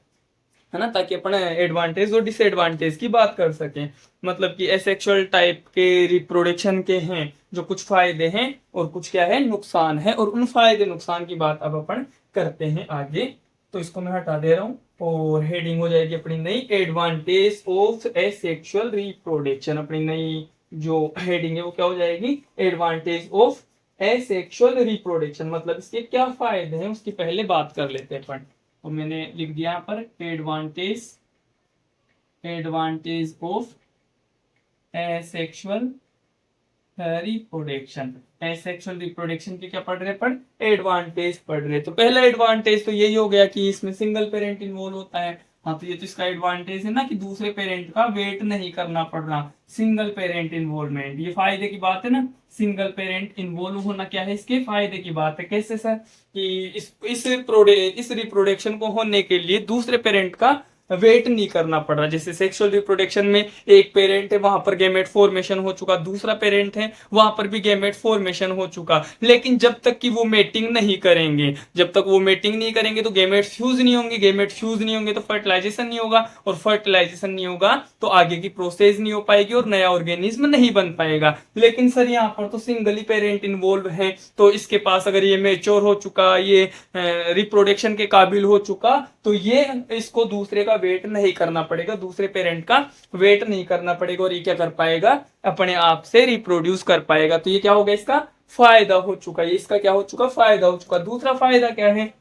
है ना, ताकि अपन एडवांटेज और डिसएडवांटेज की बात कर सकें। मतलब कि एसेक्सुअल टाइप के रिप्रोडक्शन के हैं जो कुछ फायदे हैं और कुछ क्या है, नुकसान है, और उन फायदे नुकसान की बात अब अपन करते हैं आगे। तो इसको मैं हटा दे रहा हूं और हेडिंग हो जाएगी अपनी नई, एडवांटेज ऑफ एसेक्सुअल रिप्रोडक्शन। अपनी नई जो हेडिंग है वो क्या हो जाएगी, एडवांटेज ऑफ एसेक्सुअल रिप्रोडक्शन। मतलब इसके क्या फायदे हैं उसकी पहले बात कर लेते हैं अपन। तो मैंने लिख दिया यहाँ पर advantage of asexual reproduction. Asexual reproduction के क्या पढ़ रहे पर एडवांटेज पढ़ रहे। तो पहला एडवांटेज तो यही हो गया कि इसमें सिंगल पेरेंट इन्वॉल्व होता है। हाँ, तो ये तो इसका एडवांटेज है ना कि दूसरे पेरेंट का वेट नहीं करना पड़ रहा, सिंगल पेरेंट इन्वॉल्वमेंट, ये फायदे की बात है ना। सिंगल पेरेंट इन्वॉल्व होना क्या है, इसके फायदे की बात है। कैसे सर? कि इस रिप्रोडक्शन को होने के लिए दूसरे पेरेंट का वेट नहीं करना पड़ रहा। जैसे सेक्सुअल रिप्रोडक्शन में एक पेरेंट है, वहां पर गैमेट फॉर्मेशन हो चुका, दूसरा पेरेंट है वहां पर भी गैमेट फॉर्मेशन हो चुका, लेकिन जब तक कि वो मेटिंग नहीं करेंगे, जब तक वो मेटिंग नहीं करेंगे तो गैमेट फ्यूज नहीं होंगे, गैमेट फ्यूज नहीं होंगे तो फर्टिलाइजेशन नहीं होगा, और फर्टिलाइजेशन नहीं होगा तो आगे की प्रोसेस नहीं हो पाएगी और नया ऑर्गेनिज्म नहीं बन पाएगा। लेकिन सर यहाँ पर तो सिंगली पेरेंट इन्वॉल्व है, तो इसके पास अगर ये मेच्योर हो चुका, ये रिप्रोडक्शन के काबिल हो चुका, तो ये इसको दूसरे का वेट नहीं करना पड़ेगा, दूसरे पेरेंट का वेट नहीं करना पड़ेगा, और ये क्या कर पाएगा, अपने आप से रिप्रोड्यूस कर पाएगा। तो ये क्या हो गया, इसका फायदा हो चुका है। इसका क्या हो चुका, फायदा हो चुका। दूसरा फायदा क्या है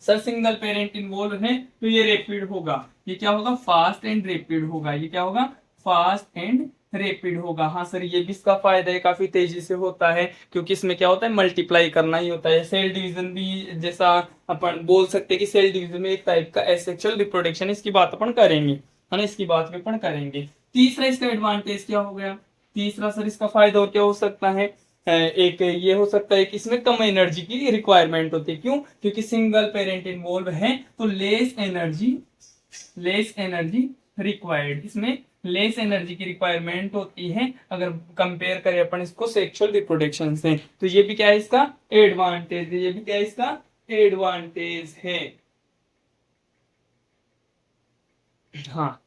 सर, सिंगल पेरेंट इन्वॉल्व है तो ये रैपिड होगा। ये क्या होगा, फास्ट एंड रैपिड होगा। ये क्या होगा, फास्ट एंड रैपिड होगा। हाँ सर, ये भी इसका फायदा है, काफी तेजी से होता है, क्योंकि इसमें क्या होता है, मल्टीप्लाई करना ही होता है। सेल डिवीजन भी, जैसा अपन बोल सकते हैं कि सेल डिवीजन में एक टाइप का एसेक्सुअल रिप्रोडक्शन, इसकी बात अपन करेंगे, है ना, इसकी बात भी अपन करेंगे। तीसरा इसका एडवांटेज क्या हो गया, तीसरा सर इसका फायदा और क्या हो सकता है, एक ये हो सकता है कि इसमें कम एनर्जी की रिक्वायरमेंट होती है। क्यों? क्योंकि सिंगल पेरेंट इन्वॉल्व है तो लेस एनर्जी रिक्वायर्ड, इसमें लेस एनर्जी की रिक्वायरमेंट होती है अगर कंपेयर करें अपन इसको सेक्सुअल रिप्रोडक्शन से। तो ये भी क्या है, इसका एडवांटेज है, ये भी क्या है, इसका एडवांटेज है। हाँ,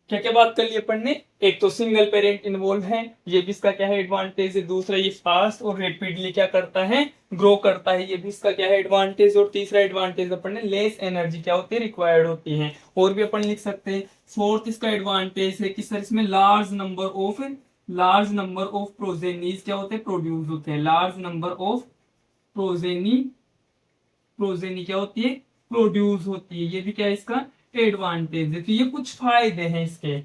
क्या क्या बात कर ली अपन ने, एक तो सिंगल पेरेंट इन्वॉल्व है, ये भी इसका क्या है, एडवांटेज है। दूसरा ये फास्ट और रैपिडली क्या करता है, ग्रो करता है, ये भी इसका क्या है, एडवांटेज। और तीसरा एडवांटेज अपन ने, लेस एनर्जी क्या होती है, रिक्वायर्ड होती है। और भी अपन लिख सकते हैं। फोर्थ इसका एडवांटेज है कि सर इसमें लार्ज नंबर ऑफ प्रोजेनीज क्या होते हैं, प्रोड्यूस होते हैं। लार्ज नंबर ऑफ प्रोजेनी क्या होती है, प्रोड्यूस होती है। ये भी क्या है, इसका एडवांटेज है। तो ये कुछ फायदे हैं इसके,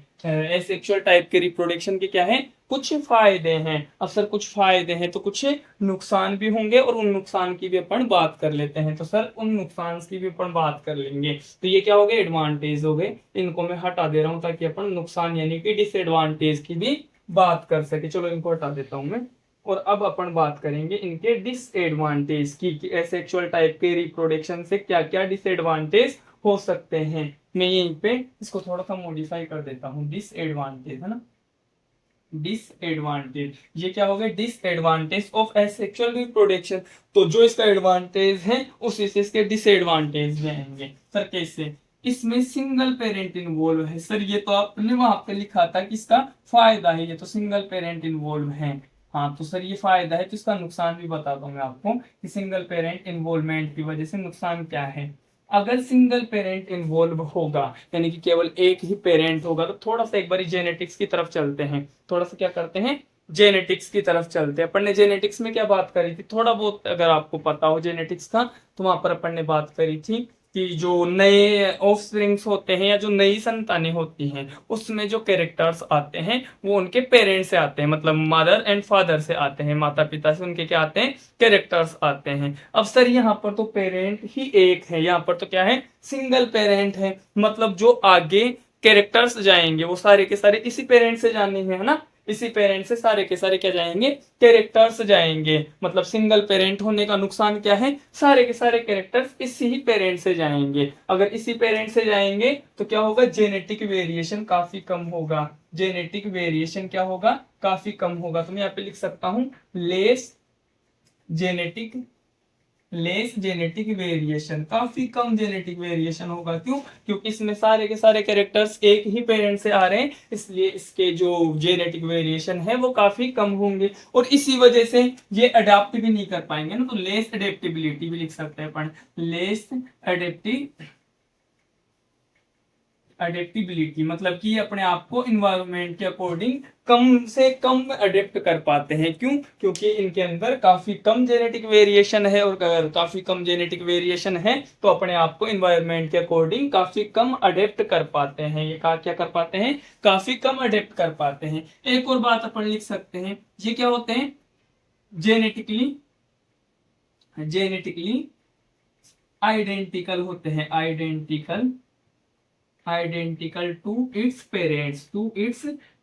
एसेक्सुअल टाइप के रिप्रोडक्शन के क्या है, कुछ फायदे हैं। अब सर कुछ फायदे हैं तो कुछ नुकसान भी होंगे, और उन नुकसान की भी अपन बात कर लेते हैं। तो सर उन नुकसान की भी अपन बात कर लेंगे। तो ये क्या हो गए, एडवांटेज हो गए। इनको मैं हटा दे रहा हूं ताकि अपन नुकसान यानी कि डिसएडवांटेज की भी बात कर सके। चलो इनको हटा देता हूं मैं, और अब अपन बात करेंगे इनके डिसएडवांटेज की, कि एसेक्सुअल टाइप के रिप्रोडक्शन से क्या क्या डिसएडवांटेज हो सकते हैं। मैं यहीं पे इसको थोड़ा सा मॉडिफाई कर देता हूँ, डिसएडवांटेज, है ना, डिसएडवांटेज। ये क्या हो गया, डिसएडवांटेज ऑफ एसेक्सुअल रिप्रोडक्शन। तो जो इसका एडवांटेज है उसी से इसके डिसएडवांटेज भी आएंगे। सर कैसे, इसमें सिंगल पेरेंट इन्वॉल्व है। सर ये तो आपने वहां पे लिखा था कि इसका फायदा है, ये तो सिंगल पेरेंट इन्वॉल्व है। हाँ, तो सर ये फायदा है, तो इसका नुकसान भी बताता हूँ मैं आपको कि सिंगल पेरेंट इन्वॉल्वमेंट की वजह से नुकसान क्या है। अगर सिंगल पेरेंट इन्वॉल्व होगा, यानी कि केवल एक ही पेरेंट होगा, तो थोड़ा सा एक बार जेनेटिक्स की तरफ चलते हैं। थोड़ा सा क्या करते हैं, जेनेटिक्स की तरफ चलते हैं। अपन ने जेनेटिक्स में क्या बात करी थी, थोड़ा बहुत अगर आपको पता हो जेनेटिक्स का, तो वहां पर अपन ने बात करी थी कि जो नए ऑफस्प्रिंग्स होते हैं या जो नई संतानें होती हैं, उसमें जो कैरेक्टर्स आते हैं वो उनके पेरेंट्स से आते हैं, मतलब मदर एंड फादर से आते हैं, माता पिता से उनके क्या आते हैं, कैरेक्टर्स आते हैं। अब सर यहाँ पर तो पेरेंट ही एक है, यहाँ पर तो क्या है, सिंगल पेरेंट है, मतलब जो आगे कैरेक्टर्स जाएंगे वो सारे के सारे इसी पेरेंट से जाने हैं, है ना। इसी पेरेंट से सारे के सारे क्या जाएंगे, कैरेक्टर्स जाएंगे। मतलब सिंगल पेरेंट होने का नुकसान क्या है, सारे के सारे कैरेक्टर्स इसी ही पेरेंट से जाएंगे। अगर इसी पेरेंट से जाएंगे तो क्या होगा, जेनेटिक वेरिएशन काफी कम होगा। जेनेटिक वेरिएशन क्या होगा, काफी कम होगा। तो मैं यहाँ पे लिख सकता हूं लेस जेनेटिक वेरिएशन, काफी कम जेनेटिक वेरिएशन होगा। क्यों, क्योंकि इसमें सारे के सारे कैरेक्टर्स एक ही पेरेंट से आ रहे हैं, इसलिए इसके जो जेनेटिक वेरिएशन है वो काफी कम होंगे और इसी वजह से ये अडेप्ट भी नहीं कर पाएंगे ना। तो लेस अडेप्टेबिलिटी भी लिख सकते हैं अपन, लेस अडेप्टिबिलिटी मतलब कि अपने आप को इन्वायरमेंट के अकॉर्डिंग कम से कम अडेप्ट कर पाते हैं। क्यों, क्योंकि इनके अंदर काफी कम जेनेटिक वेरिएशन है और अगर काफी कम जेनेटिक वेरिएशन है तो अपने आप को इन्वायरमेंट के अकॉर्डिंग काफी कम अडेप्ट कर पाते हैं। ये क्या कर पाते हैं, काफी कम अडेप्ट कर पाते हैं। एक और बात अपन लिख सकते हैं, ये क्या होते हैं, जेनेटिकली आइडेंटिकल होते हैं, आइडेंटिकल टू इट्स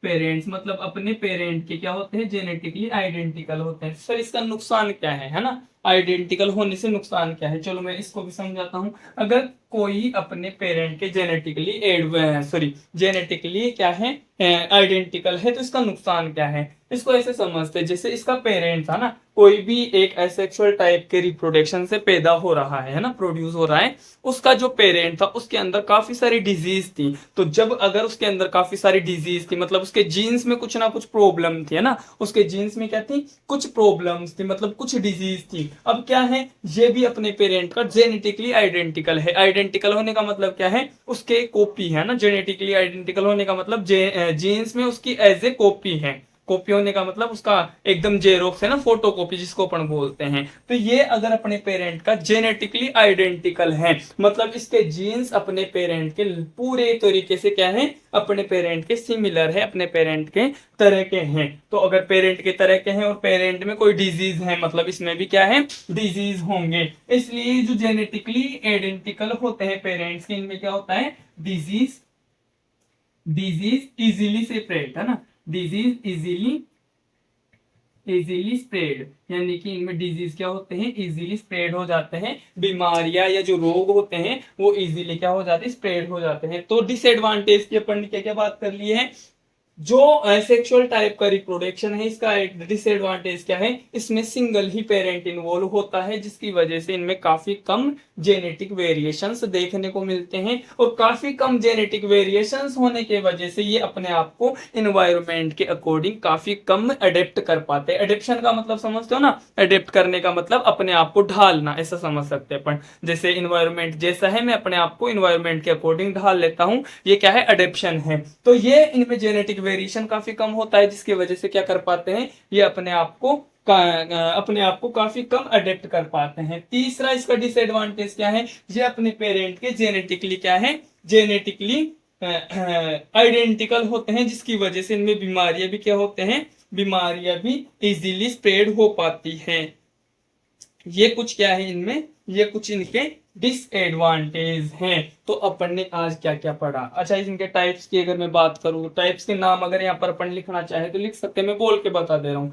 पेरेंट्स मतलब अपने पेरेंट के क्या होते हैं, जेनेटिकली आइडेंटिकल होते हैं। सर इसका नुकसान क्या है ना, आइडेंटिकल होने से नुकसान क्या है, चलो मैं इसको भी समझाता हूं। अगर कोई अपने पेरेंट के जेनेटिकली क्या है, आइडेंटिकल है, तो इसका नुकसान क्या है, इसको ऐसे समझते हैं जैसे इसका पेरेंट था ना, कोई भी एक एसेक्सुअल टाइप के रिप्रोडक्शन से पैदा हो रहा है ना, प्रोड्यूस हो रहा है, उसका जो पेरेंट था उसके अंदर काफी सारी डिजीज थी। तो जब अगर उसके अंदर काफी सारी डिजीज थी मतलब उसके जीन्स में कुछ ना कुछ प्रॉब्लम थी, है ना, उसके जीन्स में क्या थी, कुछ प्रॉब्लम्स थी, मतलब कुछ डिजीज थी। अब क्या है, ये भी अपने पेरेंट का जेनेटिकली आइडेंटिकल है। आइडेंटिकल होने का मतलब क्या है, उसके कॉपी है ना, जेनेटिकली आइडेंटिकल होने का मतलब जीन्स में उसकी एज ए कॉपी है। कॉपी होने का मतलब उसका एकदम जेरोक्स है ना, फोटो कॉपी जिसको अपन बोलते हैं। तो ये अगर अपने पेरेंट का जेनेटिकली आइडेंटिकल है मतलब इसके जीन्स अपने पेरेंट के पूरे तरीके से क्या है, अपने पेरेंट के सिमिलर है, अपने पेरेंट के तरह के हैं। तो अगर पेरेंट के तरह के हैं और पेरेंट में कोई डिजीज है मतलब इसमें भी क्या है, डिजीज होंगे। इसलिए जो जेनेटिकली आइडेंटिकल होते हैं पेरेंट्स के, इनमें क्या होता है, डिजीज इजीली स्प्रेड, है ना, डिजीज इजीली स्प्रेड, यानी कि इनमें डिजीज क्या होते हैं, इजीली स्प्रेड हो जाते हैं। बीमारियां या जो रोग होते हैं वो इजीली क्या हो जाते हैं, स्प्रेड हो जाते हैं। तो डिसएडवांटेज की अपन ने क्या क्या बात कर ली है, जो सेक्सुअल टाइप का रिप्रोडक्शन है इसका एक डिसएडवांटेज क्या है, इसमें सिंगल ही पेरेंट इन्वॉल्व होता है, जिसकी वजह से इनमें काफी कम जेनेटिक वेरिएशंस देखने को मिलते हैं। और काफी कम जेनेटिक वेरिएशंस होने के वजह से ये अपने आप को इन्वायरमेंट के अकॉर्डिंग काफी कम अडेप्ट कर पाते हैं। अडेप्शन का मतलब समझते हो ना, अडेप्ट करने का मतलब अपने आप को ढालना, ऐसा समझ सकते हैं अपन। जैसे इन्वायरमेंट जैसा है मैं अपने आप को इन्वायरमेंट के अकॉर्डिंग ढाल लेता हूं, ये क्या है, अडेप्शन है। तो ये इनमें जेनेटिक वेरिएशन काफी कम होता है, जिसकी वजह से क्या कर पाते हैं, ये अपने आप को काफी कम अडेप्ट कर पाते हैं। तीसरा इसका डिसएडवांटेज क्या है, ये अपने पेरेंट के जेनेटिकली क्या है, जेनेटिकली आइडेंटिकल होते हैं, जिसकी वजह से इनमें बीमारियां भी क्या होते हैं, बीमारियां भी इजीली स्प्रेड हो पाती हैं। ये कुछ क्या है इनमें, ये कुछ इनके डिसएडवांटेज हैं। तो अपन ने आज क्या क्या पढ़ा। अच्छा, इनके टाइप्स की अगर मैं बात करूं, टाइप्स के नाम अगर यहाँ पर अपन लिखना चाहे तो लिख सकते हैं, मैं बोल के बता दे रहा हूँ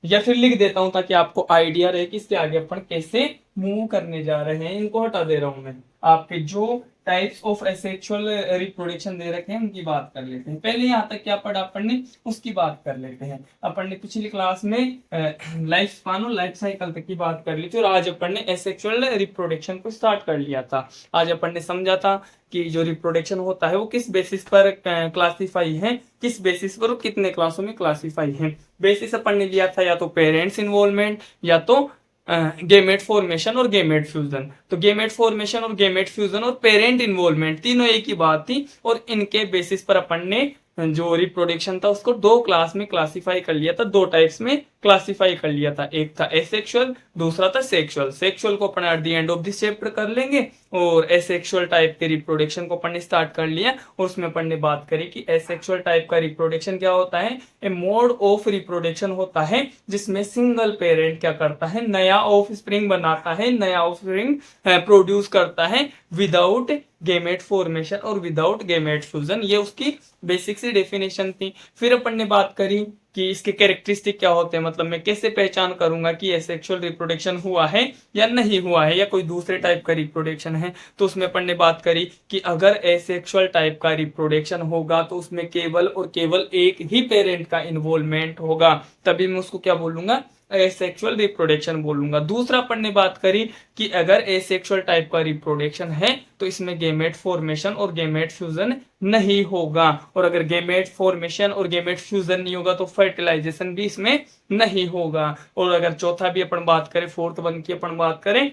या फिर लिख देता हूं ताकि आपको आइडिया रहे कि इसके आगे अपन कैसे मूव करने जा रहे हैं। इनको हटा दे रहा हूं मैं, आपके जो types of asexual reproduction they रखे हैं उनकी बात कर लेते हैं। पहले यहाँ तक क्या पढ़ा अपन ने उसकी बात कर लेते हैं। अपन ने पिछली क्लास में लाइफ स्पान और लाइफ साइकिल तक की बात कर ली थी और आज अपन ने एसेक्सुअल रिप्रोडक्शन को स्टार्ट कर लिया था। आज अपन ने समझा था कि जो रिप्रोडक्शन होता है वो किस बेसिस पर क्लासीफाई है, किस बेसिस पर कितने क्लासों में क्लासीफाई है। बेसिस अपन ने लिया था या तो पेरेंट्स इन्वॉल्वमेंट या तो गेमेट फॉर्मेशन और गेमेट फ्यूजन। तो गेमेट फॉर्मेशन और गेमेट फ्यूजन और पेरेंट इन्वॉल्वमेंट तीनों एक ही बात थी और इनके बेसिस पर अपन ने जो रिप्रोडक्शन था उसको दो क्लास में क्लासिफाई कर लिया था, दो टाइप्स में क्लासिफाई कर लिया था। एक था एसेक्सुअल, दूसरा था सेक्सुअल। सेक्सुअल को अपन at the end of this chapter कर लेंगे, और एसेक्सुअल टाइप के रिप्रोडक्शन को अपन ने स्टार्ट कर लिया, और उसमें अपन ने बात करी कि एसेक्सुअल टाइप का रिप्रोडक्शन क्या होता है। ए मोड ऑफ रिप्रोडक्शन होता है जिसमें सिंगल पेरेंट क्या करता है, नया ऑफ स्प्रिंग बनाता है, नया ऑफ स्प्रिंग प्रोड्यूस करता है विदाउट गेमेट फॉर्मेशन और विदाउट गेमेट फ्यूजन। ये उसकी बेसिक सी डेफिनेशन थी। फिर अपन ने बात करी कि इसके कैरेक्टरिस्टिक क्या होते हैं, मतलब मैं कैसे पहचान करूंगा कि एसेक्सुअल रिप्रोडक्शन हुआ है या नहीं हुआ है, या कोई दूसरे टाइप का रिप्रोडक्शन है। तो उसमें अपन ने बात करी कि अगर एसेक्सुअल टाइप का रिप्रोडक्शन होगा तो उसमें केवल और केवल एक ही पेरेंट का इन्वॉल्वमेंट होगा, तभी मैं उसको क्या बोलूंगा, एसेक्सुअल रिप्रोडक्शन बोलूंगा। दूसरा अपन ने बात करी कि अगर एसेक्सुअल टाइप का रिप्रोडक्शन है तो इसमें गेमेट फॉर्मेशन और गेमेट फ्यूजन नहीं होगा, और अगर गेमेट फॉर्मेशन और गेमेट फ्यूजन नहीं होगा तो फर्टिलाइजेशन भी इसमें नहीं होगा। और अगर चौथा भी अपन बात करें, फोर्थ वन की अपन बात करें,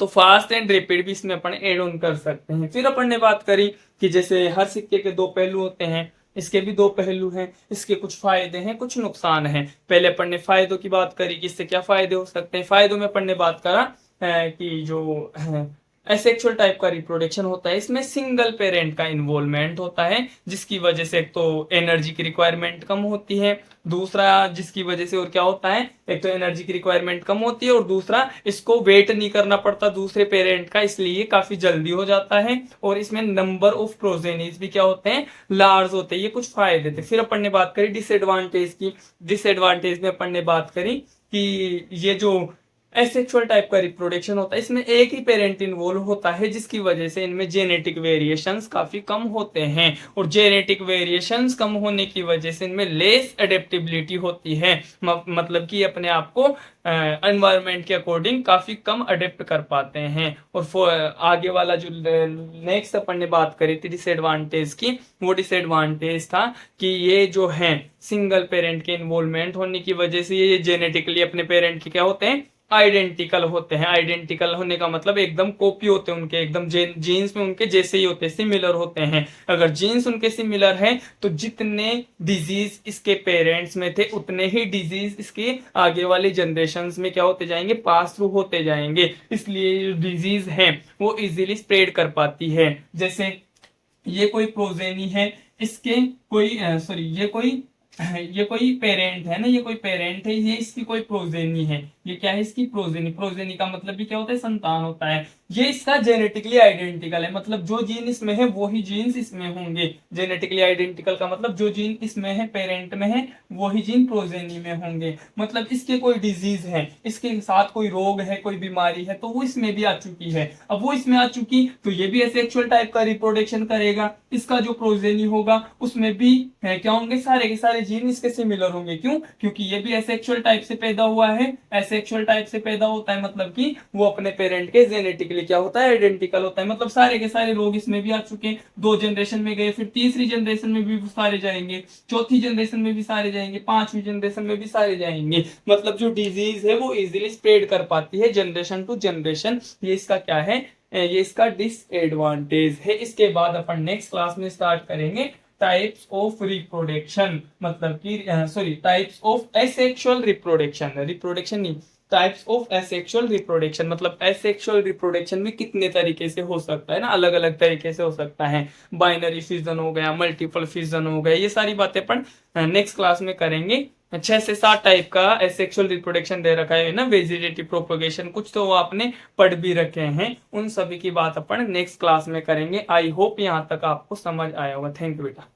तो फास्ट एंड रैपिड भी इसमें अपन एड ऑन कर सकते हैं। फिर अपन ने बात करी कि जैसे हर सिक्के के दो पहलू होते हैं, इसके भी दो पहलू हैं, इसके कुछ फायदे हैं कुछ नुकसान हैं। पहले अपन ने फायदों की बात करी कि इससे क्या फायदे हो सकते हैं। फायदों में अपन ने बात करा कि जो एसेक्सुअल टाइप का रिप्रोडक्शन होता है इसमें सिंगल पेरेंट का इन्वॉल्वमेंट होता है, जिसकी वजह से एक तो एनर्जी की रिक्वायरमेंट कम होती है, दूसरा जिसकी वजह से और क्या होता है, एक तो एनर्जी की रिक्वायरमेंट कम होती है, और दूसरा इसको वेट नहीं करना पड़ता दूसरे पेरेंट का, इसलिए काफी जल्दी हो जाता है। और इसमें नंबर ऑफ प्रोजेनीज भी क्या होते हैं, लार्ज होते हैं। ये कुछ फायदे थे। फिर अपन ने बात करी डिसएडवांटेज की। डिसएडवांटेज में अपन ने बात करी कि ये जो एसेक्सुअल टाइप का रिप्रोडक्शन होता है इसमें एक ही पेरेंट इन्वॉल्व होता है, जिसकी वजह से इनमें जेनेटिक वेरिएशंस काफी कम होते हैं, और जेनेटिक वेरिएशंस कम होने की वजह से इनमें लेस एडेप्टेबिलिटी होती है, मतलब कि अपने आप को एनवायरनमेंट के अकॉर्डिंग काफी कम अडेप्ट कर पाते हैं। और आगे वाला जो नेक्स्ट अपन ने बात करी थी डिसएडवांटेज की, वो डिसएडवांटेज था कि ये जो है सिंगल पेरेंट के इन्वॉल्वमेंट होने की वजह से ये जेनेटिकली अपने पेरेंट के क्या होते हैं, आइडेंटिकल होते हैं। आइडेंटिकल होने का मतलब एकदम कॉपी होते हैं उनके, एकदम जीन्स में उनके जैसे ही होते हैं, सिमिलर होते हैं। अगर जीन्स उनके सिमिलर हैं तो जितने डिजीज इसके पेरेंट्स में थे उतने ही डिजीज इसके आगे वाली जनरेशंस में क्या होते जाएंगे, पास थ्रू होते जाएंगे। इसलिए डिजीज है वो इजीली स्प्रेड कर पाती है। जैसे ये कोई प्रोजेनी है, इसके कोई ये कोई पेरेंट है ना, ये कोई पेरेंट है, ये इसकी कोई प्रोजेनी है। ये क्या है, इसकी प्रोजेनी। प्रोजेनी का मतलब भी क्या होता है, संतान होता है। ये इसका जेनेटिकली आइडेंटिकल है, मतलब जो जीन इसमें है वो ही जीन्स इसमें होंगे। जेनेटिकली आइडेंटिकल का मतलब जो जीन इसमें है, पेरेंट में है, वही जीन प्रोजेनी में होंगे। मतलब इसके कोई डिजीज है, इसके साथ कोई रोग है, कोई बीमारी है, तो वो इसमें भी आ चुकी है। अब वो इसमें आ चुकी तो ये भी एसेक्सुअल टाइप का रिप्रोडक्शन करेगा। इसका जो प्रोजेनी होगा उसमें भी क्या होंगे, सारे के सारे जीन इसके सिमिलर होंगे। क्यों? क्योंकि ये भी एसेक्सुअल टाइप से पैदा हुआ है। एसेक्सुअल टाइप से पैदा होता है मतलब कि वो अपने पेरेंट के जेनेटिकली क्या होता है, आइडेंटिकल होता है। मतलब सारे के सारे लोग इसमें भी आ चुके हैं। 2 जनरेशन में गए, फिर तीसरी जनरेशन में भी सारे जाएंगे, चौथी जनरेशन में भी सारे जाएंगे, 5वीं जनरेशन में भी सारे जाएंगे। मतलब जो डिजीज है वो इजीली स्प्रेड कर पाती है जनरेशन टू जनरेशन। ये इसका क्या है, ये इसका डिसएडवांटेज है। इसके बाद अपन नेक्स्ट क्लास में स्टार्ट करेंगे टाइप्स ऑफ रिप्रोडक्शन, मतलब कि types of asexual reproduction. Reproduction नहीं, टाइप्स ऑफ एसेक्सुअल रिप्रोडक्शन, मतलब एसेक्सुअल रिप्रोडक्शन भी कितने तरीके से हो सकता है ना, अलग अलग तरीके से हो सकता है। बाइनरी फिजन हो गया, मल्टीपल फिजन हो गया, ये सारी बातें अपन नेक्स्ट क्लास में करेंगे। 6 से 7 टाइप का एसेक्सुअल रिप्रोडक्शन दे रखा है ना, वेजिटेटिव प्रोपोगेशन, कुछ तो वो आपने पढ़ भी रखे हैं। उन सभी की बात अपन नेक्स्ट क्लास में करेंगे। आई होप यहाँ तक आपको समझ आया होगा। थैंक यू बेटा।